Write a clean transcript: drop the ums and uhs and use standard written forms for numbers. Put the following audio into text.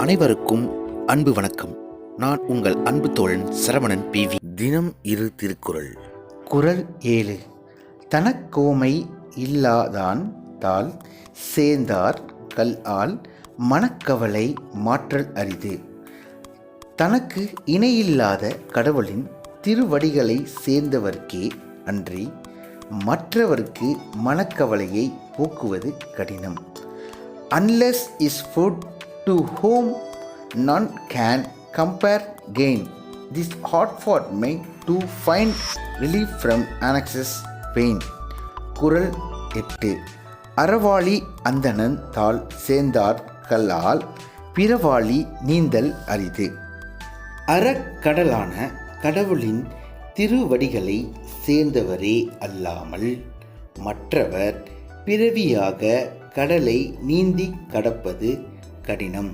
அனைவருக்கும் அன்பு வணக்கம். நான் உங்கள் அன்பு தோழன் சரவணன் PV. தினம் இரு திருக்குறள். குறள் 7. தனக்கோமை இல்லாதான் தால் சேர்ந்தார் கல்ஆல் மனக்கவலை மாற்றல் அரிது. தனக்கு இணையில்லாத கடவுளின் திருவடிகளை சேர்ந்தவர்க்கே அன்றி மற்றவர்க்கு மனக்கவலையை போக்குவது கடினம். Unless is food to whom none can compare gain, this hard fought made to find relief from annexes pain. குறள் 8. அறவாளி அந்தணன் தாள் சேர்ந்தார் கல்லால் பிறவாளி நீந்தல் அரிது. அறக்கடலான கடவுளின் திருவடிகளை சேர்ந்தவரே அல்லாமல் மற்றவர் பிறவியாக கடலை நீந்தி கடப்பது கடினம்.